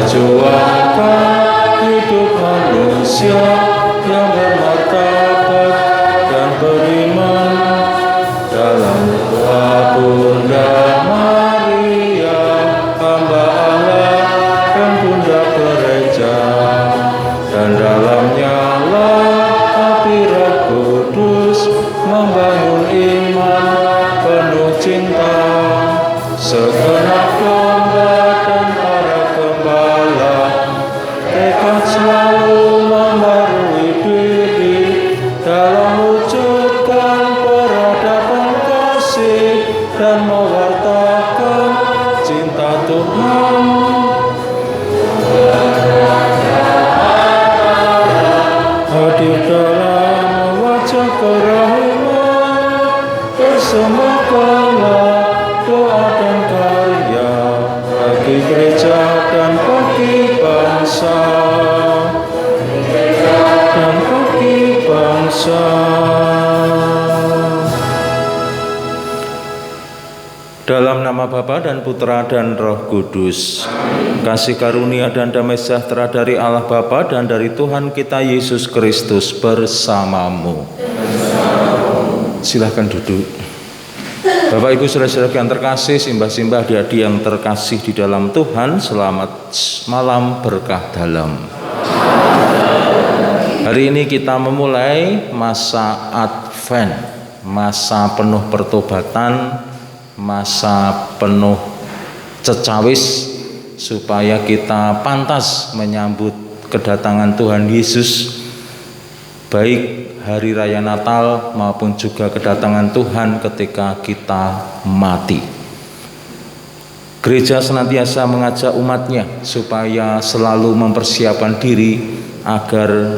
memperjuangkan hidup manusia yang bermartabat dan beriman dalam doa Bunda Maria, hamba Allah dan Bunda Gereja, dan dalamnya lah api Roh Kudus membangun iman penuh cinta, segenap domba dan para gembala tekad selalu membarui diri dalam wujudkan peradaban kasih dan mewartakan cinta Tuhan. Hadir dalam wajah kerahiman, persembahkanlah doa dan karya bagi gereja dan bagi bangsa. Dalam nama Bapa dan Putra dan Roh Kudus. Kasih karunia dan damai sejahtera dari Allah Bapa dan dari Tuhan kita Yesus Kristus bersamamu. Silahkan duduk. Bapak Ibu saudara-saudara yang terkasih, simbah-simbah adik-adik yang terkasih di dalam Tuhan, selamat malam berkah dalam. Hari ini kita memulai masa Advent, masa penuh pertobatan, masa penuh cecawis, supaya kita pantas menyambut kedatangan Tuhan Yesus, baik hari raya Natal maupun juga kedatangan Tuhan ketika kita mati. Gereja senantiasa mengajak umatnya supaya selalu mempersiapkan diri agar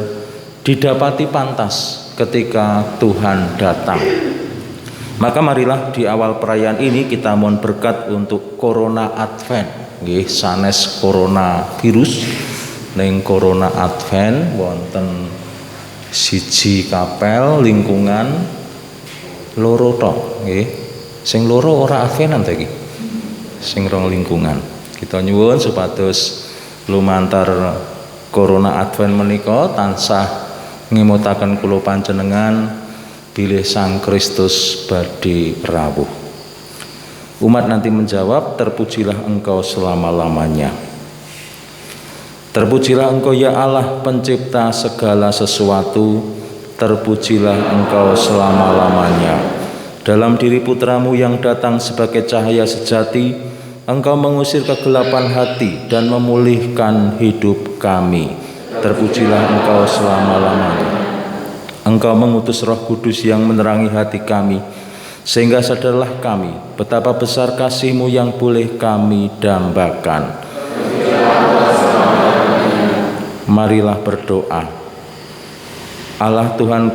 didapati pantas ketika Tuhan datang. Maka marilah di awal perayaan ini kita mohon berkat untuk Corona Advent. Nggih, sanes corona virus ning Corona Advent wonten siji kapel lingkungan loro tok nggih. Sing loro ora advenan ta iki. Sing rong lingkungan. Kita nyuwun supados lumantar Corona Advent menika tansah ngemutaken kula panjenengan bilih Sang Kristus badhe rawuh. Umat nanti menjawab, terpujilah Engkau selama-lamanya. Terpujilah Engkau ya Allah pencipta segala sesuatu, terpujilah Engkau selama-lamanya. Dalam diri putramu yang datang sebagai cahaya sejati, Engkau mengusir kegelapan hati dan memulihkan hidup kami. Terpujilah Engkau selama-lamanya. Engkau mengutus Roh Kudus yang menerangi hati kami, sehingga sadarlah kami betapa besar kasih-Mu yang boleh kami dambakan. Marilah berdoa. Allah Tuhan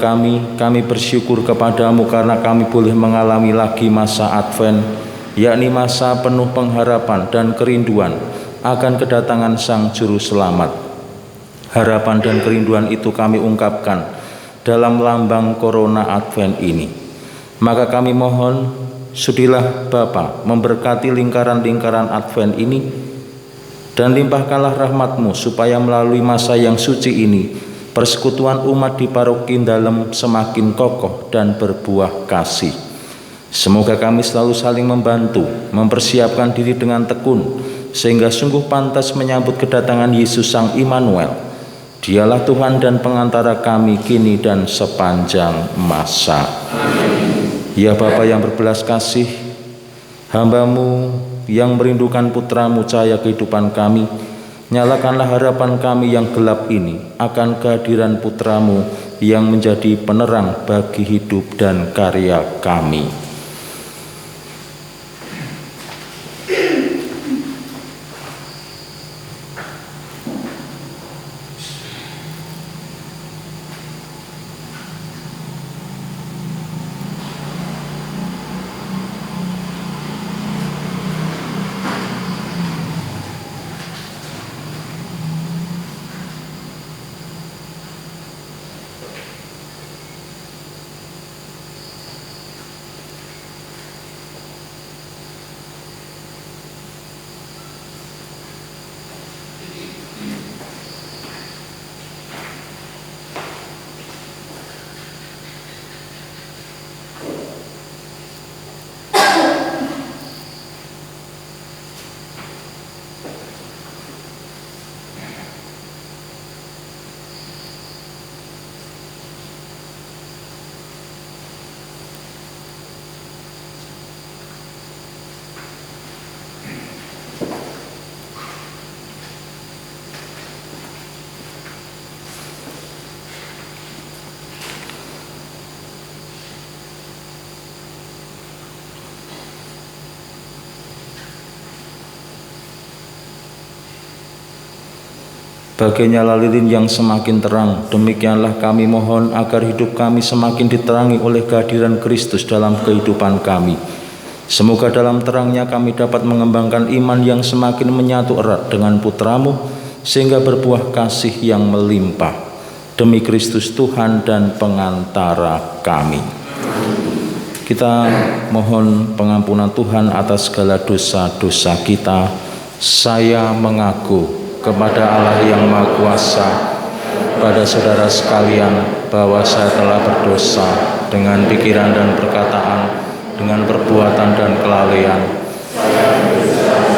kami bersyukur kepadamu karena kami boleh mengalami lagi masa Advent, yakni masa penuh pengharapan dan kerinduan akan kedatangan Sang Juru Selamat. Harapan dan kerinduan itu kami ungkapkan dalam lambang Corona Advent ini. Maka kami mohon, sudilah Bapa memberkati lingkaran-lingkaran Advent ini, dan limpahkanlah rahmat-Mu supaya melalui masa yang suci ini, persekutuan umat di paroki Dalem semakin kokoh dan berbuah kasih. Semoga kami selalu saling membantu, mempersiapkan diri dengan tekun, sehingga sungguh pantas menyambut kedatangan Yesus Sang Immanuel. Dialah Tuhan dan pengantara kami kini dan sepanjang masa. Ya Bapa yang berbelas kasih, hamba-Mu yang merindukan Putra-Mu cahaya kehidupan kami, nyalakanlah harapan kami yang gelap ini akan kehadiran Putra-Mu yang menjadi penerang bagi hidup dan karya kami. Baginya lilin yang semakin terang, demikianlah kami mohon agar hidup kami semakin diterangi oleh kehadiran Kristus dalam kehidupan kami. Semoga dalam terangnya kami dapat mengembangkan iman yang semakin menyatu erat dengan Putra-Mu, sehingga berbuah kasih yang melimpah. Demi Kristus Tuhan dan pengantara kami. Kita mohon pengampunan Tuhan atas segala dosa-dosa kita. Saya mengaku kepada Allah yang Maha Kuasa, pada saudara sekalian, bahwa saya telah berdosa dengan pikiran dan perkataan, dengan perbuatan dan kelalaian.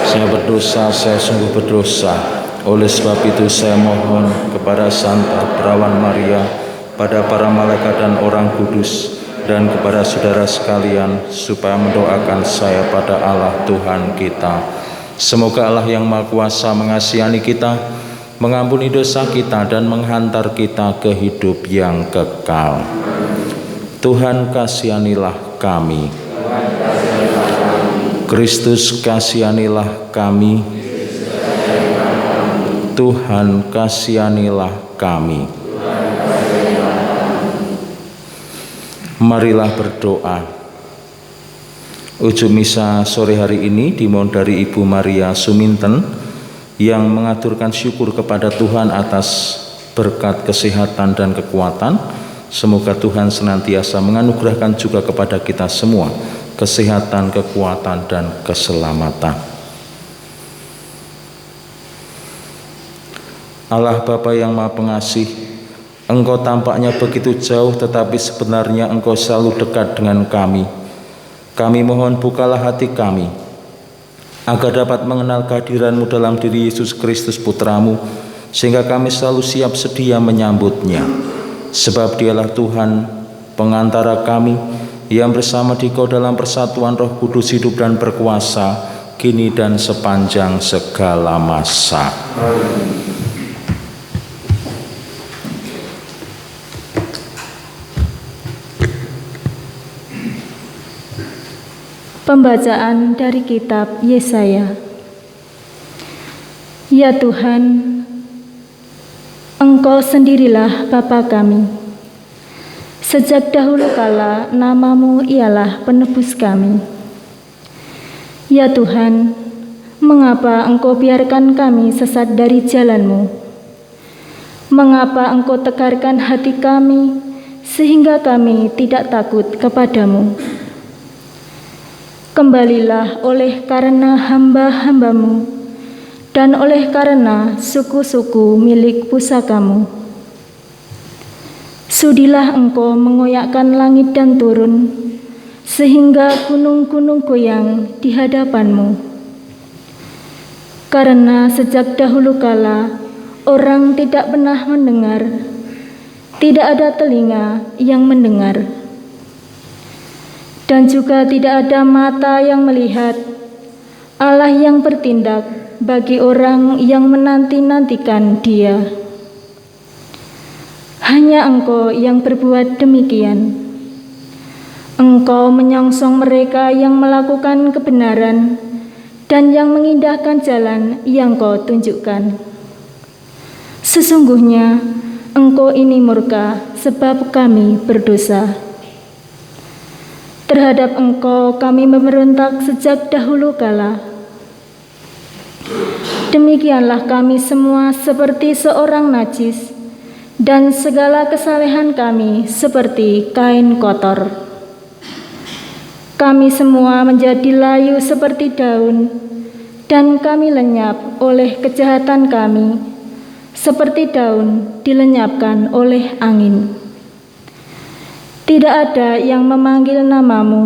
Saya berdosa, saya sungguh berdosa. Oleh sebab itu saya mohon kepada Santa Perawan Maria, pada para malaikat dan orang kudus, dan kepada saudara sekalian, supaya mendoakan saya pada Allah Tuhan kita. Semoga Allah yang Maha Kuasa mengasihani kita, mengampuni dosa kita, dan menghantar kita ke hidup yang kekal. Tuhan kasihanilah kami. Kristus kasihanilah kami. Tuhan kasihanilah kami. Marilah berdoa. Ujung misa sore hari ini dimohon dari Ibu Maria Suminten yang mengaturkan syukur kepada Tuhan atas berkat kesehatan dan kekuatan. Semoga Tuhan senantiasa menganugerahkan juga kepada kita semua kesehatan, kekuatan, dan keselamatan. Allah Bapa yang Maha Pengasih, Engkau tampaknya begitu jauh, tetapi sebenarnya Engkau selalu dekat dengan kami. Kami mohon bukalah hati kami, agar dapat mengenal kehadiran-Mu dalam diri Yesus Kristus Putra-Mu, sehingga kami selalu siap sedia menyambutnya. Sebab Dialah Tuhan, pengantara kami, yang bersama Dikau dalam persatuan Roh Kudus hidup dan berkuasa, kini dan sepanjang segala masa. Pembacaan dari kitab Yesaya. Ya Tuhan, Engkau sendirilah Bapa kami. Sejak dahulu kala nama-Mu ialah penebus kami. Ya Tuhan, mengapa Engkau biarkan kami sesat dari jalan-Mu? Mengapa Engkau tegarkan hati kami sehingga kami tidak takut kepadamu? Kembalilah oleh karena hamba-hamba-Mu dan oleh karena suku-suku milik pusaka-Mu. Sudilah Engkau mengoyakkan langit dan turun, sehingga gunung-gunung goyang di hadapan-Mu. Karena sejak dahulu kala orang tidak pernah mendengar, tidak ada telinga yang mendengar, dan juga tidak ada mata yang melihat Allah yang bertindak bagi orang yang menanti-nantikan Dia. Hanya Engkau yang berbuat demikian. Engkau menyongsong mereka yang melakukan kebenaran dan yang mengindahkan jalan yang Kau tunjukkan. Sesungguhnya Engkau ini murka sebab kami berdosa. Terhadap Engkau kami memberontak sejak dahulu kala. Demikianlah kami semua seperti seorang najis, dan segala kesalehan kami seperti kain kotor. Kami semua menjadi layu seperti daun, dan kami lenyap oleh kejahatan kami, seperti daun dilenyapkan oleh angin. Tidak ada yang memanggil nama-Mu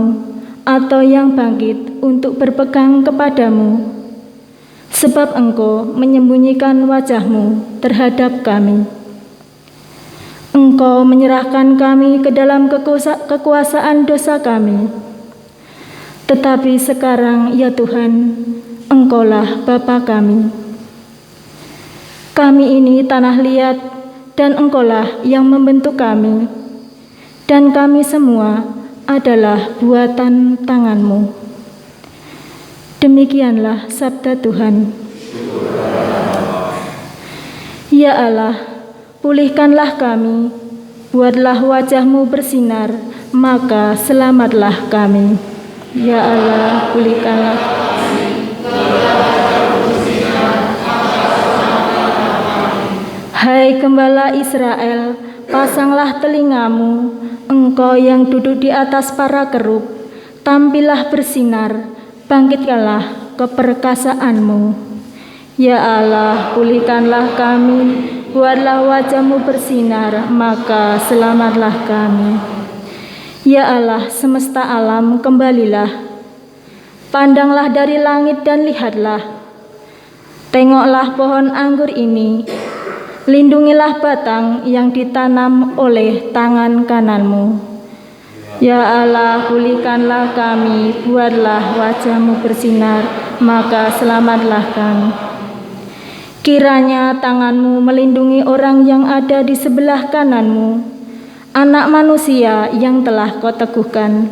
atau yang bangkit untuk berpegang kepadamu, sebab Engkau menyembunyikan wajah-Mu terhadap kami. Engkau menyerahkan kami ke dalam kekuasaan dosa kami. Tetapi sekarang, ya Tuhan, Engkaulah Bapa kami. Kami ini tanah liat, dan Engkaulah yang membentuk kami, dan kami semua adalah buatan tangan-Mu. Demikianlah sabda Tuhan. Ya Allah, pulihkanlah kami, buatlah wajah-Mu bersinar, maka selamatlah kami. Ya Allah, pulihkanlah kami, buatlah wajah-Mu bersinar, maka selamatlah kami. Hai Gembala Israel, pasanglah telingamu, Engkau yang duduk di atas para kerub, tampillah bersinar, bangkitkanlah keperkasaanmu. Ya Allah, pulihkanlah kami, buatlah wajah-Mu bersinar, maka selamatlah kami. Ya Allah, semesta alam, kembalilah. Pandanglah dari langit dan lihatlah. Tengoklah pohon anggur ini. Lindungilah batang yang ditanam oleh tangan kanan-Mu. Ya Allah, pulihkanlah kami, buatlah wajah-Mu bersinar, maka selamatlah kami. Kiranya tangan-Mu melindungi orang yang ada di sebelah kanan-Mu, anak manusia yang telah Kau teguhkan.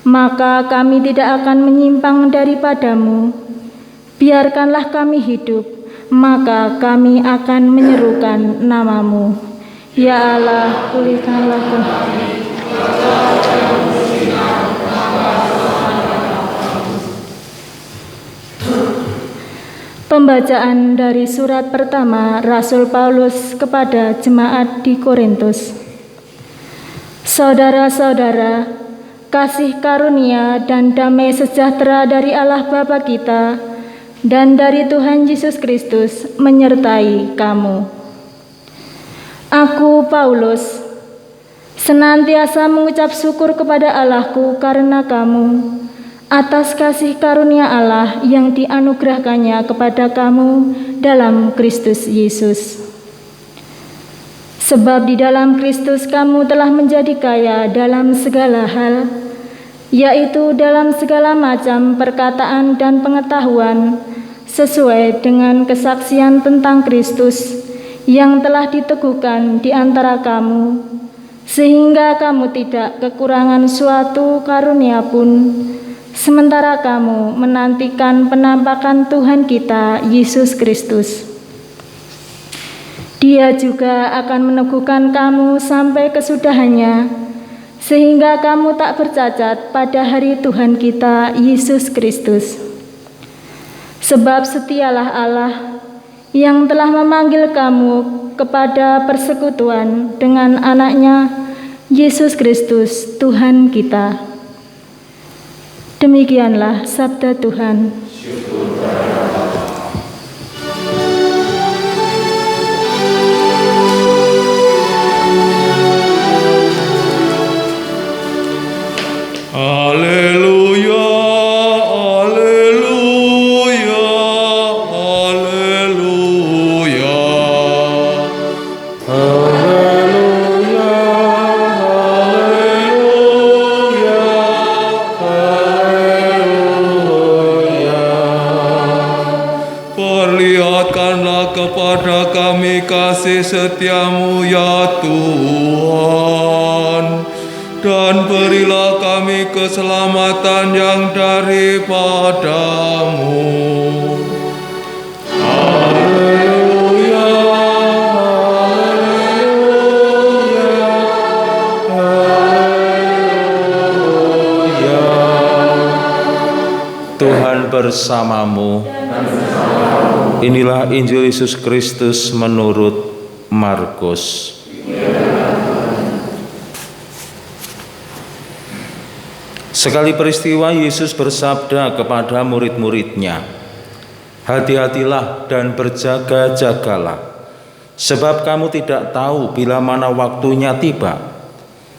Maka kami tidak akan menyimpang daripada-Mu. Biarkanlah kami hidup, maka kami akan menyerukan nama-Mu. Ya Allah, pulihkanlah kami. Pembacaan dari surat pertama Rasul Paulus kepada jemaat di Korintus. Saudara-saudara, kasih karunia dan damai sejahtera dari Allah Bapa kita dan dari Tuhan Yesus Kristus menyertai kamu. Aku, Paulus, senantiasa mengucap syukur kepada Allahku karena kamu, atas kasih karunia Allah yang dianugerahkannya kepada kamu dalam Kristus Yesus. Sebab di dalam Kristus kamu telah menjadi kaya dalam segala hal, yaitu dalam segala macam perkataan dan pengetahuan, sesuai dengan kesaksian tentang Kristus yang telah diteguhkan di antara kamu, sehingga kamu tidak kekurangan suatu karunia pun, sementara kamu menantikan penampakan Tuhan kita, Yesus Kristus. Dia juga akan meneguhkan kamu sampai kesudahannya, sehingga kamu tak bercacat pada hari Tuhan kita, Yesus Kristus. Sebab setialah Allah yang telah memanggil kamu kepada persekutuan dengan anaknya, Yesus Kristus, Tuhan kita. Demikianlah sabda Tuhan. Haleluya, haleluya, haleluya. Haleluya, haleluya, haleluya. Perlihatkanlah kepada kami kasih setiamu ya Tuhan, dan berilah kami keselamatan yang daripadamu. Haleluya, haleluya, haleluya. Tuhan bersamamu. Inilah Injil Yesus Kristus menurut Markus. Sekali peristiwa Yesus bersabda kepada murid-muridnya, "Hati-hatilah dan berjaga-jagalah, sebab kamu tidak tahu bila mana waktunya tiba."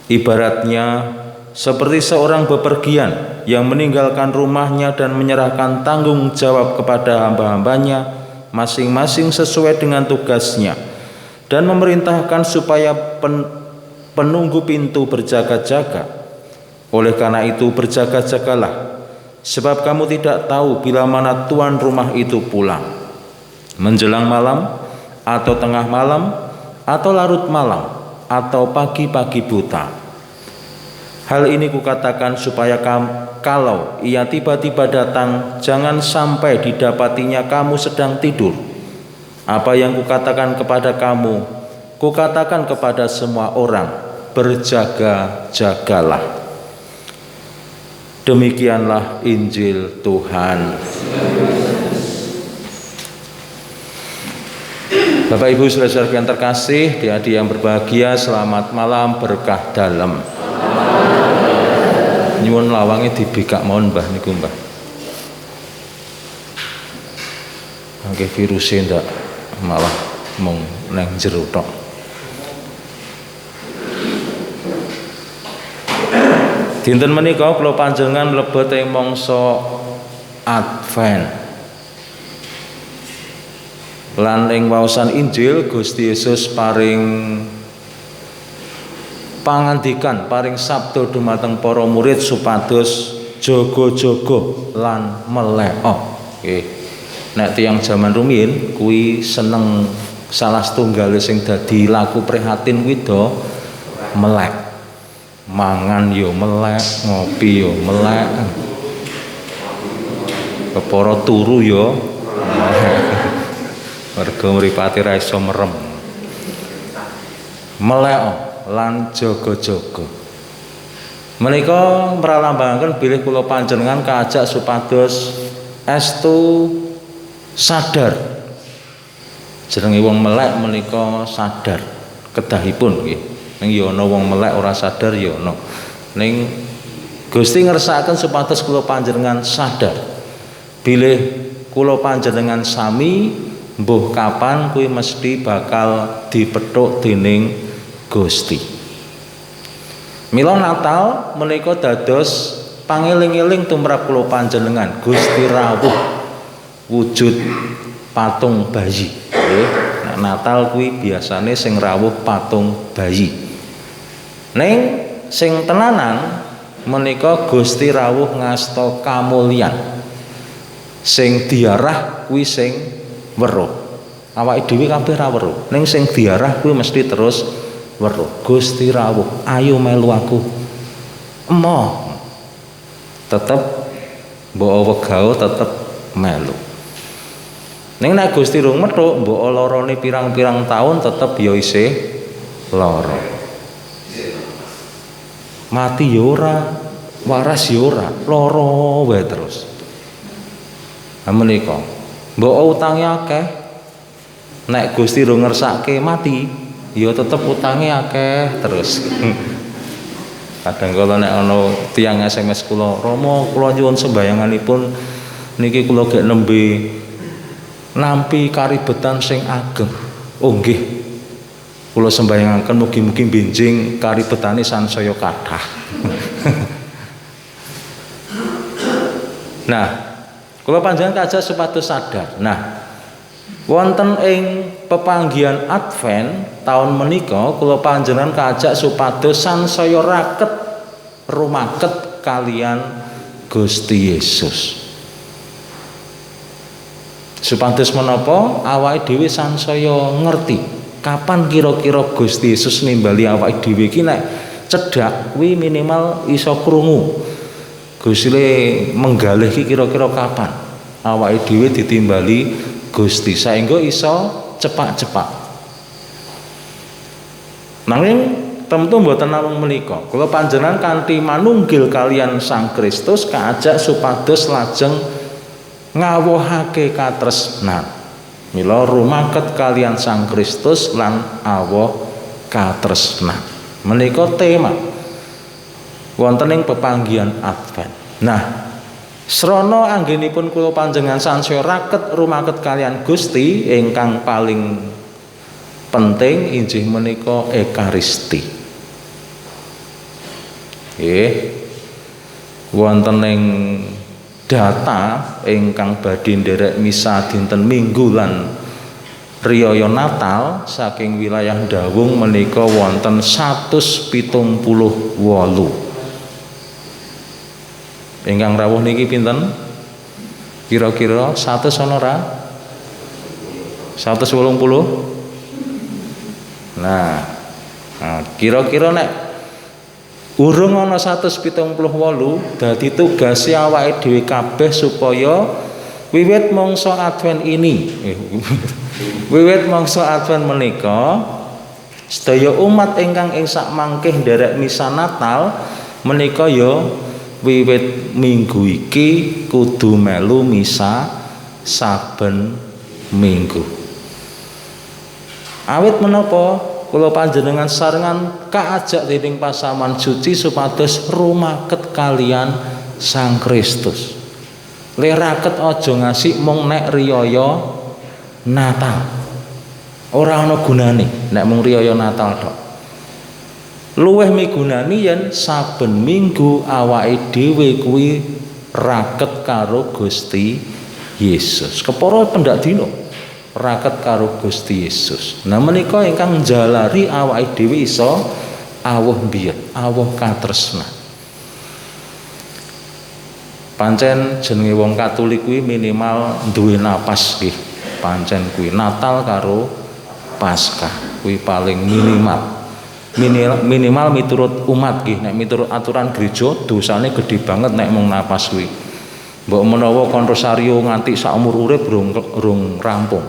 Ibaratnya seperti seorang bepergian yang meninggalkan rumahnya dan menyerahkan tanggung jawab kepada hamba-hambanya masing-masing sesuai dengan tugasnya, dan memerintahkan supaya penunggu pintu berjaga-jaga. Oleh karena itu berjaga-jagalah, sebab kamu tidak tahu bila mana tuan rumah itu pulang, menjelang malam, atau tengah malam, atau larut malam, atau pagi-pagi buta. Hal ini kukatakan supaya kalau ia tiba-tiba datang, jangan sampai didapatinya kamu sedang tidur. Apa yang kukatakan kepada kamu, kukatakan kepada semua orang, berjaga-jagalah. Demikianlah Injil Tuhan. Bapak Ibu saudara-saudara yang terkasih, adik-adik yang berbahagia, selamat malam, berkah dalam. Nyuwun lawange dibikak mawon Mbah niku Mbah. Nggih virusé ndak malah mung nang jero tok. Dinten menika kula panjenengan mlebet ing mangsa Advent. Lan ing waosan Injil Gusti Yesus paring pangandikan, paring sabda dumateng para murid supados jaga-jaga lan melehok. Nggih. Nek tiyang jaman rumiyin kuwi seneng salah setunggal sing dadi laku prihatin kuwi do melek. Mangan yo melek, ngopi yo melek. Kepara turu yo mergo mripate ra iso merem. Melek lan jaga-jaga. Menika mralambangaken bilih kula panjenengan kaajak supados estu sadar. Jenenge wong melek menika sadar kedahipun nggih. Ning ya ana wong melek ora sadar ya ana. Ning Gusti ngersakaken supados kula panjenengan sadar. Bilih kula panjenengan sami mbuh kapan kuwi mesti bakal dipethuk dening Gusti. Mila Natal menika dados pangeling-eling tumrap kula panjenengan Gusti rawuh wujud patung bayi. Nah, Natal kuwi biasane sing rawuh patung bayi. Ning sing tenanan menika Gusti rawuh ngasta kamulyan. Sing diarah kuwi sing weruh. Awake dhewe kabeh ra weruh. Ning sing diarah kuwi mesti terus weruh. Gusti rawuh, ayo melu aku. Emoh. Tetep mbok wegao tetep melu. Ning nek Gusti rung methuk, mbok larane pirang-pirang taun tetep ya isih lara. Mati ya ora, waras ya ora, lara wae terus. Menika mbok utange akeh, nek Gusti rung ngersake mati, ya tetep utange akeh terus. Kadang kala nek ana tiyang SMS kula, Romo kula nyuwun sembayanganipun niki kula gek nembe nampi karibetan sing ageng. Oh nggih. Kula sembayangaken mugi-mugi benjing karibetane sansaya kathah. Nah, kula panjenengan kaajak supados sadar. Nah, wonten ing pepanggihan Advent taun menika kula panjenengan kaajak supados sansaya raket rumaket kalian Gusti Yesus. Supados menapa awake dhewe sansaya ngerti kapan kira-kira Gusti Yesus nimbali awake dhewe iki nek cedhak kuwi minimal iso krungu. Gusti menggalih iki kira-kira kapan awake dhewe ditimbali Gusti saengga iso cepak-cepak. Nanging tentu mboten namung menika. Kula panjenengan kanthi manunggil kalian Sang Kristus kaajak supados lajeng ngawuhake katresnan. Mila rumaket kalian Sang Kristus lan awuh katresnan. Menika tema wonten ing pepanggihan Advent. Nah, srana anggenipun kula panjenengan sansaya raket rumaket kalian Gusti ingkang paling penting inggih menika Ekaristi. Nggih. Wonten ing data ingkang badhe nderek misa dinten Minggu lan riyaya Natal saking wilayah Dawung menika wonten 178. Ingkang rawuh niki pinten? Kira-kira 100 ana ra? 180? Nah, kira-kira nek urung ana 178 dadi tugas awake dhewe kabeh supaya wiwit mangsa Advent ini Wiwit mangsa Advent menika sedaya umat ingkang ing sak mangkih nderek misa Natal menika ya wiwit minggu iki kudu melu misa saben minggu. Awit menapa kula panjenengan sarengan kaajak dening pasaman suci supados rumaket kalian Sang Kristus. Leraket aja ngasih mung nek riyaya Natal. Ora ana gunane nek mung riyaya Natal tok. Luwih migunani yen saben minggu awake dhewe kuwi raket karo Gusti Yesus. Kepara pendak dina raket karo Gusti Yesus. Nah menika ingkang njalari awake dhewe iso awuh biyen, awuh katresnan. Pancen jenenge wong Katolik kuwi minimal duwe napas nggih. Pancen kuwi Natal karo Paskah kuwi paling minimal miturut umat nggih. Nek miturut aturan gereja dosane gede banget nek mung napas kuwi. Mbok menawa kon rosario nganti sak umur urip rung rampung.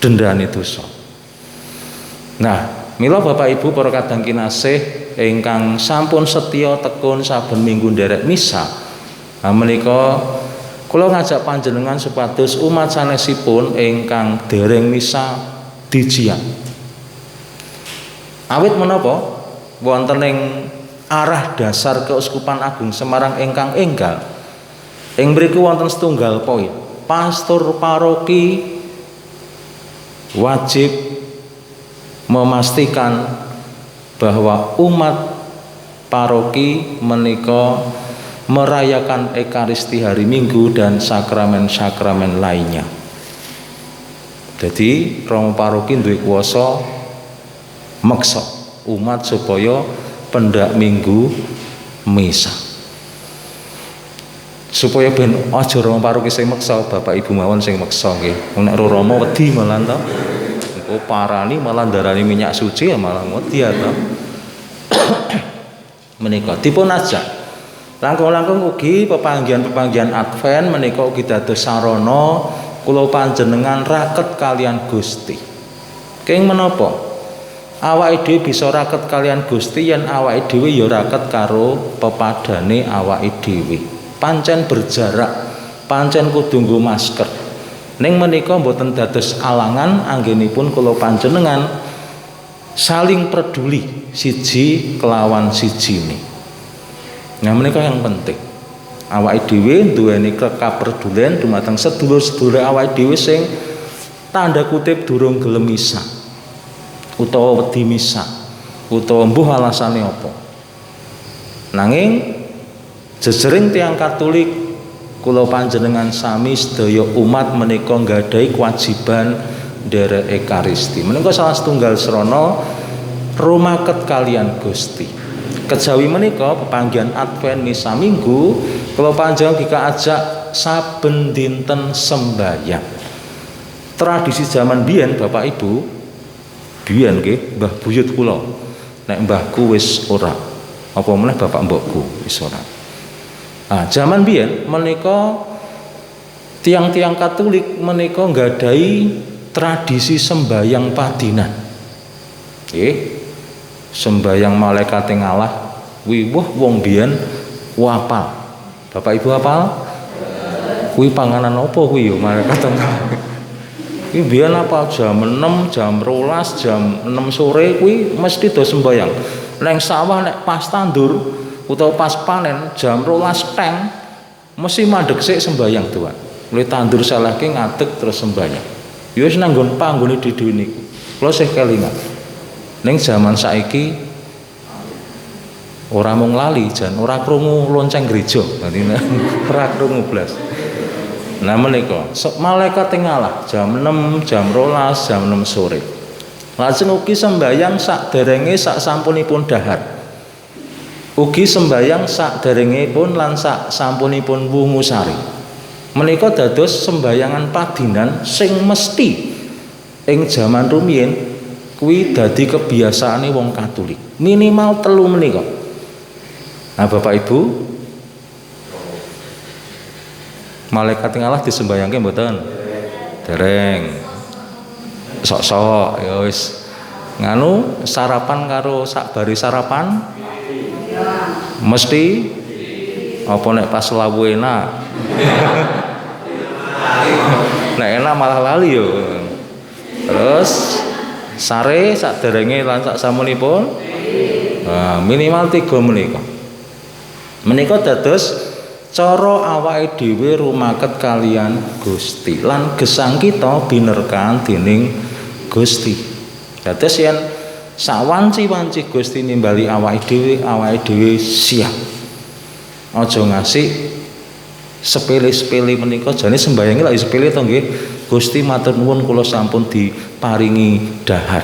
Dendane dosa. Nah, mila Bapak Ibu para kadang kinasih ingkang sampun setya tekun saben minggu nderek misa. Nah menika kula ngajak panjenengan supados umat sanesipun ingkang dereng misa dijian. Awit menapa wonten ing arah dasar Keuskupan Agung Semarang ingkang enggal. Ing mriku wonten setunggal poin. Pastor paroki wajib memastikan bahwa umat paroki menika merayakan Ekaristi hari Minggu dan sakramen-sakramen lainnya. Jadi Romo paroki duwe kuwasa meksa umat supaya pendak Minggu misa. Supaya ben aja Romo paroki sing meksa, Bapak Ibu mawon sing meksa nggih. Nek Romo wedi malah to. Engko parani malah ndarani minyak suci ya malah wedi to. Menika dipun ajak langkung-langkung ugi pepanggihan-pepanggihan Advent menika ugi dados sarana kula panjenengan raket kalian Gusti. Kenging menapa? Awake dhewe bisa raket kalian Gusti yen awake dhewe ya raket karo pepadane awake dhewe. Pancen berjarak, pancen kudu nggo masker. Ning menika mboten dados alangan anggenipun kula panjenengan saling peduli siji kelawan sijine. Nah menika yang penting. Awake dhewe duweni kekapedulian dumateng sedulur-sedulur awake dhewe sing tanda kutip durung gelem misa. Utawa wedi misa, utawa mbuh alasane apa. Nanging jejering tiyang Katolik kula panjenengan sami sedaya umat menika nggadahi kewajiban nderek Ekaristi. Menika salah setunggal srana rumaket kalian Gusti. Kejawi menika pepanggihan Advent misa Minggu kula panjenengan dikaajak saben dinten sembahyang. Tradisi zaman biyen Bapak Ibu, biyen nggih mbah buyut kula. Nek mbahku wis ora. Apa meneh bapak mbokku wis ora. Nah, zaman biyen menika tiang-tiang Katolik menika nggadahi tradisi sembahyang padinan. Nggih. Sembahyang malaikat Allah kuwi wong biyen wapal. Bapak Ibu hafal? Kuwi panganan apa kuwi ya malaikat Allah? Kuwi biyen apa jam 6, jam 12, jam 6 sore kuwi mesti do sembahyang. Neng sawah nek pas tandur utawa pas panen jam 12 teng mesti mandeg sik sembahyang tuan. Mulai tandur salahke ngadeg terus sembahyang. Ya wis nanggon panggone dhewe niku. Kula sih kelingan. Ning zaman saiki ora mung lali jan ora krungu lonceng gereja. Dadi ora krungu blas. Nah menika malaikat Allah jam 6, jam 12, jam 6 sore. Lajeng ugi sembahyang sakderenge sak sampunipun dahar. Ugi sembahyang sakderengipun lan sak sampunipun wungu sari. Menika dados sembahyangan padinan sing mesti ing jaman rumiyin kuwi dadi kebiasaane wong Katolik. Minimal 3 menika. Nah Bapak Ibu, malaikat Allah disembayangke mboten? Dereng. sok-sok ya wis nganu sarapan karo sakbari sarapan mesti apa nek pas lawu enak nek enak malah lali yo. Terus sare saderenge lan sak samunipun minimal 3 menika. Menika dados cara awake dhewe rumaket kalian Gusti lan gesang kita binerkahan dening Gusti. Dados yen sawanci-wanci Gusti nimbali awake dhewe siap. Aja ngasih sepele-sepele menika jane sembayange lak sepele to nggih. Gusti matur nuwun kula sampun diparingi dahar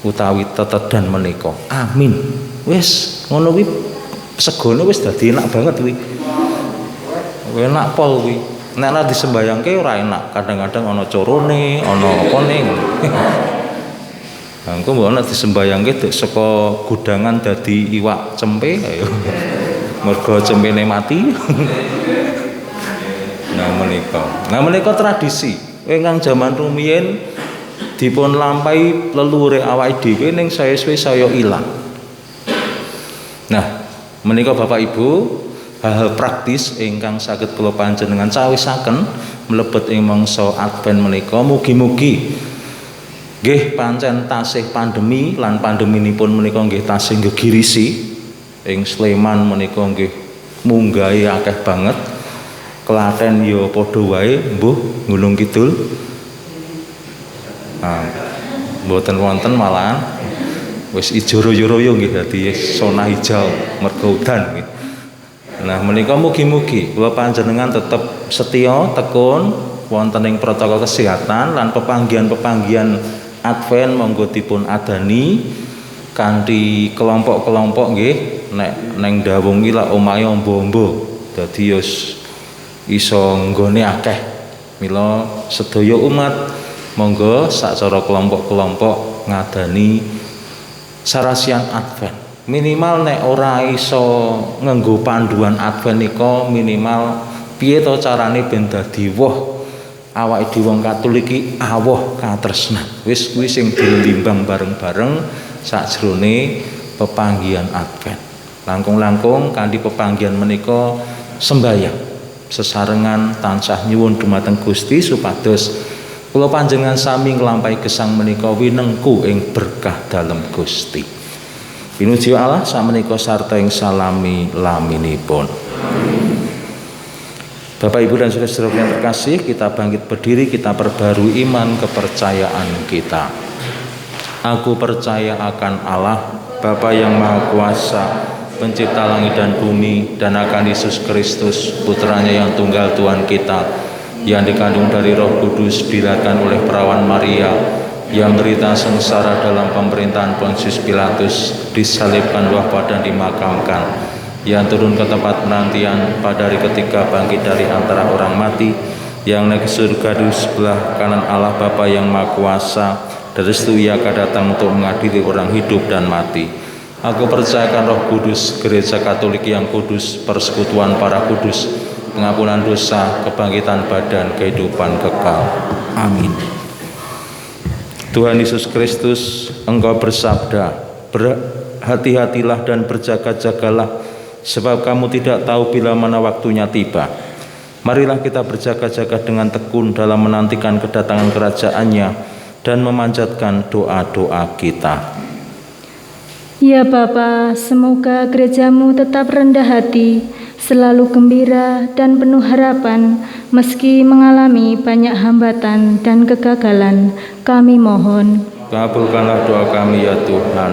utawi tetedan menika. Amin. Wis ngono kuwi segone wis dadi enak banget kuwi. Enak pol kuwi. Nek ora disembayangke ora enak. Kadang-kadang ana corone, ana apane ngono. Lah engko mbok nek disembayangke saka gudangan dadi iwak cempe ayo. Mergo cempene mati. Nah menika tradisi ingkang jaman rumiyin dipun lampahi leluhur awake dhewe ning sae-suwe saya ilang. Nah, menika Bapak Ibu hal-hal praktis ingkang saged kula panjenengan cawisaken mlebet ing mangsa Advent menika mugi-mugi nggih pancen tasih pandemi lan pandeminipun menika nggih tasih gegirisi ing Sleman menika nggih munggahe akeh banget. Klaten ya padha wae mbuh Gunung Kidul. Mboten wonten malahan wis ijo royo-royo nggih dadi zona hijau mergo udan nggih. Nah menika mugi-mugi kula panjenengan tetep setya tekun wonten ing protokol kesehatan lan pepanggihan-pepanggihan Advent monggo dipun adani kanthi kelompok-kelompok nggih. Nek neng dawung iki lak omahe ombo-ombo dadi ya iso nggone akeh. Mila sedaya umat monggo sacara kelompok-kelompok ngadani sarasian Advent. Minimal nek ora iso nganggo panduan Advent nika minimal piye to carane ben dadi woh awake dhewe wong Katolik iki awoh katresnan. Wis kuwi sing dilimbang bareng-bareng sakjroning pepanggihan Advent. Langkung-langkung kanthi pepanggihan menika sembahyang sesarengan tansah nyuwun dumateng Gusti supados kula panjenengan sami nglampahi gesang menika winengku ing berkah dalem Gusti. Pinuji Allah sameneika sarta ing salami laminipun. Bapak Ibu dan saudara-saudara yang terkasih, kita bangkit berdiri, kita perbarui iman kepercayaan kita. Aku percaya akan Allah, Bapa yang Maha Kuasa, Pencipta langit dan bumi, dan akan Yesus Kristus, Putranya yang tunggal Tuhan kita, yang dikandung dari Roh Kudus, dilahirkan oleh perawan Maria, yang menderita sengsara dalam pemerintahan Pontius Pilatus, disalibkan, wafat dan dimakamkan, yang turun ke tempat penantian, pada hari ketiga bangkit dari antara orang mati, yang naik ke surga di sebelah kanan Allah Bapa yang Maha Kuasa, dari situ Ia akan datang untuk mengadili orang hidup dan mati. Aku percayakan Roh Kudus, Gereja Katolik yang kudus, persekutuan para kudus, pengampunan dosa, kebangkitan badan, kehidupan kekal. Amin. Tuhan Yesus Kristus, Engkau bersabda, berhati-hatilah dan berjaga-jagalah, sebab kamu tidak tahu bila mana waktunya tiba. Marilah kita berjaga-jaga dengan tekun dalam menantikan kedatangan kerajaan-Nya dan memanjatkan doa-doa kita. Ya Bapa, semoga gerejamu tetap rendah hati, selalu gembira dan penuh harapan, meski mengalami banyak hambatan dan kegagalan. Kami mohon. Kabulkanlah doa kami ya Tuhan.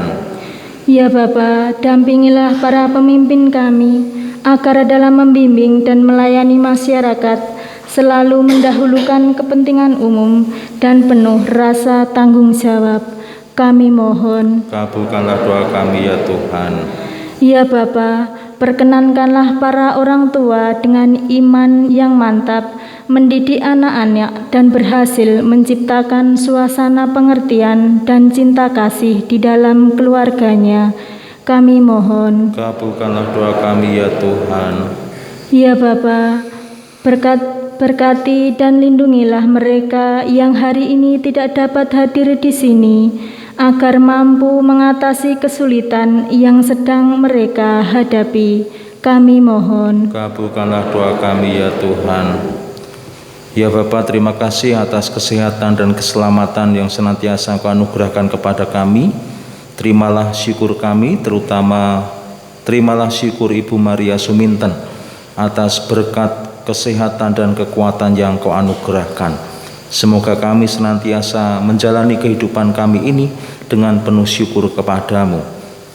Ya Bapa, dampingilah para pemimpin kami, agar dalam membimbing dan melayani masyarakat, selalu mendahulukan kepentingan umum dan penuh rasa tanggung jawab. Kami mohon. Kabulkanlah doa kami ya Tuhan. Ya Bapa, perkenankanlah para orang tua dengan iman yang mantap mendidik anak-anak dan berhasil menciptakan suasana pengertian dan cinta kasih di dalam keluarganya. Kami mohon. Kabulkanlah doa kami ya Tuhan. Ya Bapa, berkat berkati dan lindungilah mereka yang hari ini tidak dapat hadir di sini, agar mampu mengatasi kesulitan yang sedang mereka hadapi. Kami mohon. Kabulkanlah doa kami ya Tuhan. Ya Bapa, terima kasih atas kesehatan dan keselamatan yang senantiasa Kau anugerahkan kepada kami. Terimalah syukur kami, terutama terimalah syukur Ibu Maria Suminten atas berkat kesehatan dan kekuatan yang Kau anugerahkan. Semoga kami senantiasa menjalani kehidupan kami ini dengan penuh syukur kepadamu.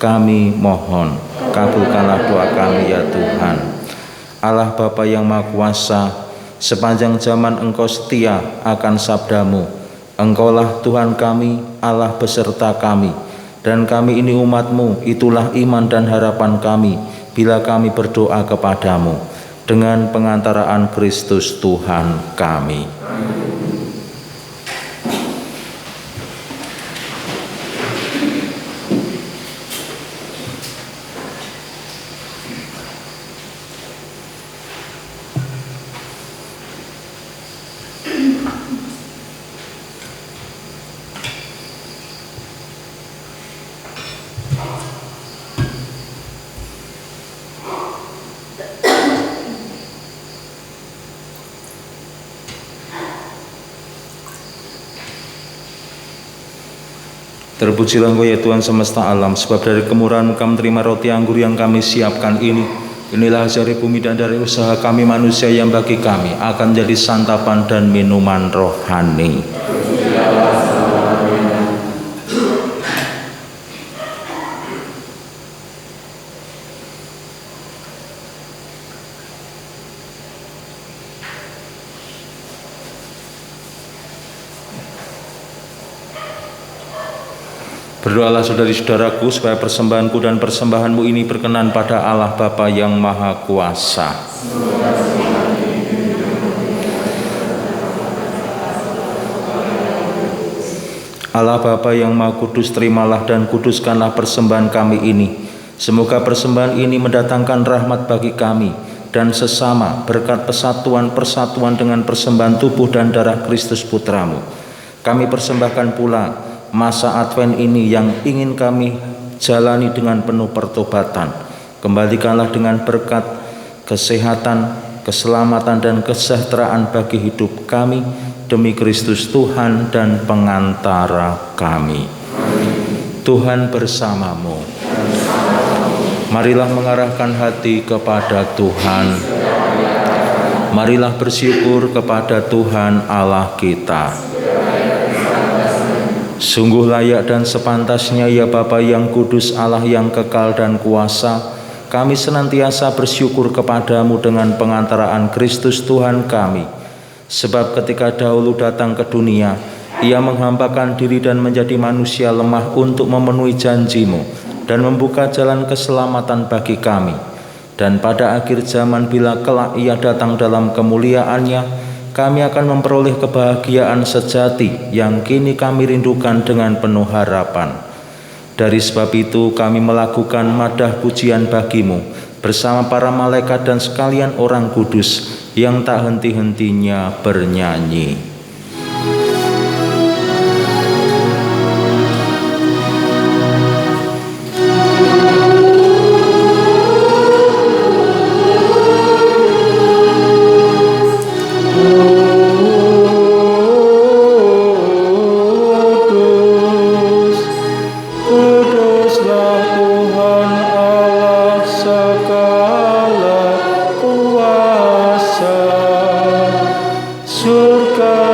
Kami mohon, kabulkanlah doa kami ya Tuhan. Allah Bapa yang Maha Kuasa, sepanjang zaman Engkau setia akan sabdamu. Engkaulah Tuhan kami, Allah beserta kami, dan kami ini umat-Mu. Itulah iman dan harapan kami bila kami berdoa kepadamu dengan pengantaraan Kristus Tuhan kami. Terpujilah Engkau ya Tuhan semesta alam, sebab dari kemurahan-Mu kami menerima roti anggur yang kami siapkan ini. Inilah hasil dari bumi dan dari usaha kami manusia yang bagi kami akan jadi santapan dan minuman rohani. Berdoalah saudari-saudaraku supaya persembahanku dan persembahanmu ini berkenan pada Allah Bapa yang Maha Kuasa. Allah Bapa yang Maha Kudus, terimalah dan kuduskanlah persembahan kami ini. Semoga persembahan ini mendatangkan rahmat bagi kami dan sesama berkat persatuan dengan persembahan tubuh dan darah Kristus Putramu. Kami persembahkan pula masa Advent ini yang ingin kami jalani dengan penuh pertobatan. Kembalikanlah dengan berkat, kesehatan, keselamatan dan kesejahteraan bagi hidup kami demi Kristus Tuhan dan pengantara kami. Tuhan bersamamu. Marilah mengarahkan hati kepada Tuhan. Marilah bersyukur kepada Tuhan Allah kita. Sungguh layak dan sepantasnya ya Bapa yang kudus, Allah yang kekal dan kuasa, kami senantiasa bersyukur kepadamu dengan pengantaraan Kristus Tuhan kami. Sebab ketika dahulu datang ke dunia, Ia menghambakan diri dan menjadi manusia lemah untuk memenuhi janji-Mu dan membuka jalan keselamatan bagi kami. Dan pada akhir zaman bila kelak Ia datang dalam kemuliaan-Nya, kami akan memperoleh kebahagiaan sejati yang kini kami rindukan dengan penuh harapan. Dari sebab itu kami melakukan madah pujian bagi-Mu bersama para malaikat dan sekalian orang kudus yang tak henti-hentinya bernyanyi. Surga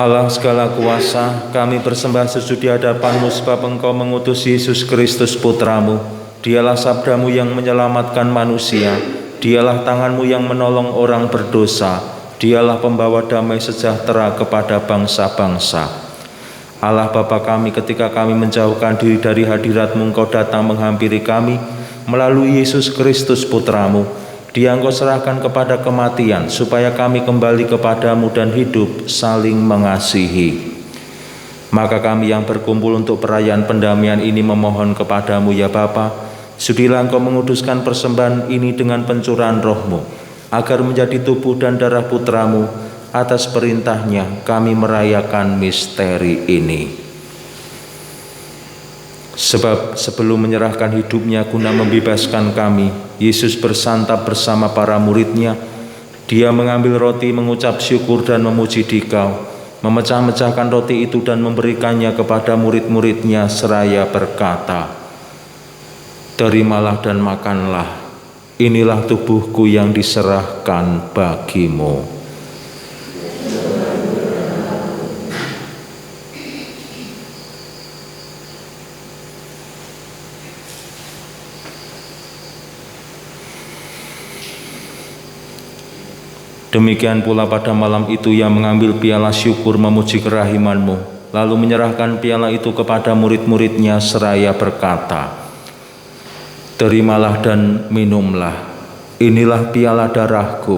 Allah segala kuasa, kami bersembah sujud di hadapan-Mu sebab Engkau mengutus Yesus Kristus Putra-Mu. Dialah sabda-Mu yang menyelamatkan manusia, dialah tangan-Mu yang menolong orang berdosa, dialah pembawa damai sejahtera kepada bangsa-bangsa. Allah Bapa kami, ketika kami menjauhkan diri dari hadirat-Mu, Engkau datang menghampiri kami melalui Yesus Kristus Putra-Mu. Dia Engkau serahkan kepada kematian, supaya kami kembali kepadamu dan hidup saling mengasihi. Maka kami yang berkumpul untuk perayaan pendamaian ini memohon kepadamu ya Bapa, sudilah Engkau menguduskan persembahan ini dengan pencurahan Roh-Mu, agar menjadi tubuh dan darah Putra-Mu. Atas perintahnya kami merayakan misteri ini. Sebab sebelum menyerahkan hidupnya guna membebaskan kami, Yesus bersantap bersama para murid-Nya. Dia mengambil roti, mengucap syukur dan memuji Dikau, memecah-mecahkan roti itu dan memberikannya kepada murid-murid-Nya seraya berkata, "Terimalah dan makanlah, inilah tubuhku yang diserahkan bagimu." Demikian pula pada malam itu Ia mengambil piala syukur memuji kerahiman-Mu, lalu menyerahkan piala itu kepada murid-murid-Nya seraya berkata, "Terimalah dan minumlah, inilah piala darah-Ku,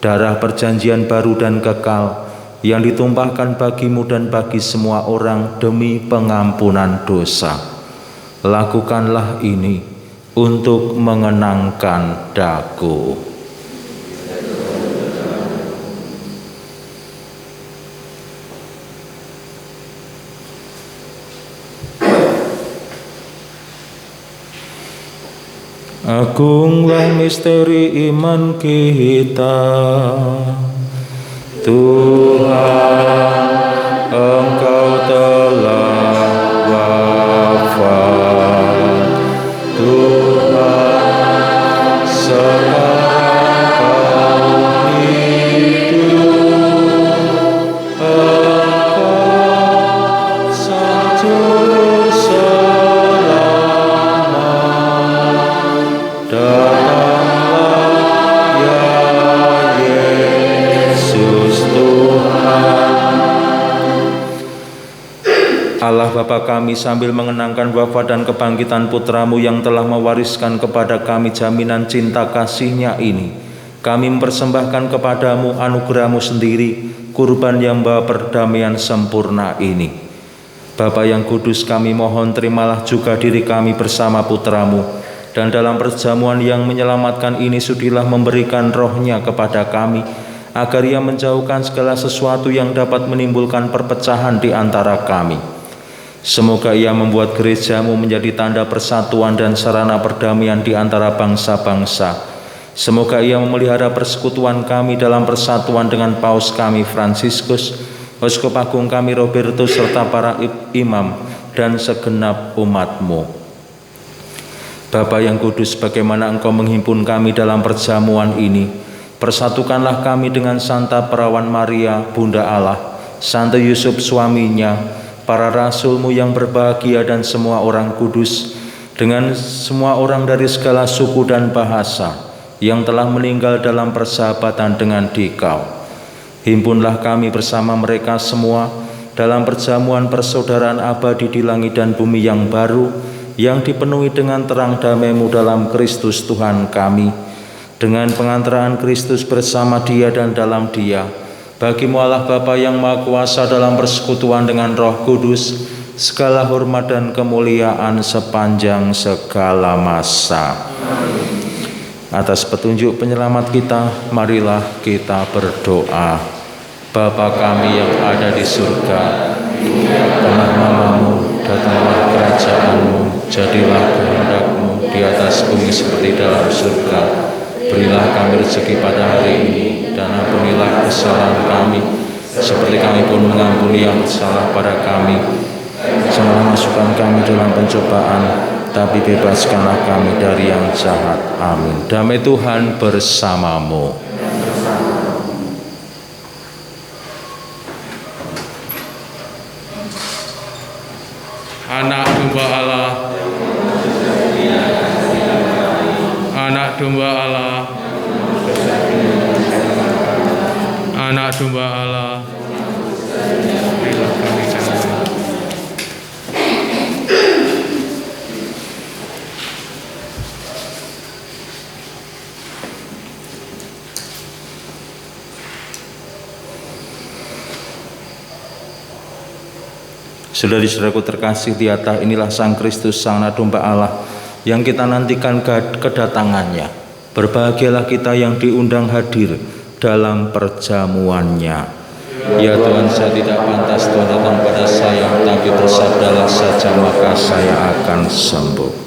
darah perjanjian baru dan kekal, yang ditumpahkan bagimu dan bagi semua orang demi pengampunan dosa. Lakukanlah ini untuk mengenangkan daku." Agunglah misteri iman kita, Tuhan, Engkau telah wafat. Tuhan, sekarang Kau hidup. Engkau Sang Juru datanglah ya Yesus Tuhan. Allah Bapa kami, sambil mengenangkan wafat dan kebangkitan Putra-Mu yang telah mewariskan kepada kami jaminan cinta kasih-Nya ini, kami mempersembahkan kepadamu anugerah-Mu sendiri, kurban yang membawa perdamaian sempurna ini. Bapa yang kudus, kami mohon terimalah juga diri kami bersama Putra-Mu, dan dalam perjamuan yang menyelamatkan ini sudilah memberikan Roh-Nya kepada kami, agar Ia menjauhkan segala sesuatu yang dapat menimbulkan perpecahan di antara kami. Semoga Ia membuat gereja-Mu menjadi tanda persatuan dan sarana perdamaian di antara bangsa-bangsa. Semoga Ia memelihara persekutuan kami dalam persatuan dengan Paus kami Fransiskus, Uskup Agung kami Robertus, serta para imam dan segenap umat-Mu. Bapa yang kudus, bagaimana Engkau menghimpun kami dalam perjamuan ini, persatukanlah kami dengan Santa Perawan Maria, Bunda Allah, Santo Yusuf suaminya, para rasul-Mu yang berbahagia dan semua orang kudus, dengan semua orang dari segala suku dan bahasa yang telah meninggal dalam persahabatan dengan Dikau. Himpunlah kami bersama mereka semua dalam perjamuan persaudaraan abadi di langit dan bumi yang baru, yang dipenuhi dengan terang damai-Mu dalam Kristus Tuhan kami, dengan pengantaraan Kristus bersama Dia dan dalam Dia. Bagi-Mu Allah Bapa yang Maha Kuasa dalam persekutuan dengan Roh Kudus, segala hormat dan kemuliaan sepanjang segala masa. Atas petunjuk penyelamat kita, marilah kita berdoa. Bapa kami yang ada di surga, dikuduskanlah nama-Mu, datanglah kerajaan-Mu, jadilah kehendak-Mu di atas bumi seperti dalam surga. Berilah kami rezeki pada hari ini, dan ampunilah kesalahan kami, seperti kami pun mengampuni yang bersalah pada kami. Janganlah masukkan kami dalam pencobaan, tapi bebaskanlah kami dari yang jahat. Amin. Damai Tuhan bersamamu. domba Allah, anak domba Allah, anak domba Allah. Saudari-saudaraku terkasih, di atas inilah Sang Kristus, Sang Anak Domba Allah yang kita nantikan kedatangannya. Berbahagialah kita yang diundang hadir dalam perjamuannya. Ya Tuhan, saya tidak pantas Tuhan datang pada saya, tapi bersabdalah saja maka saya akan sembuh.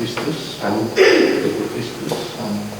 Kristus, amin. Kristus, amin.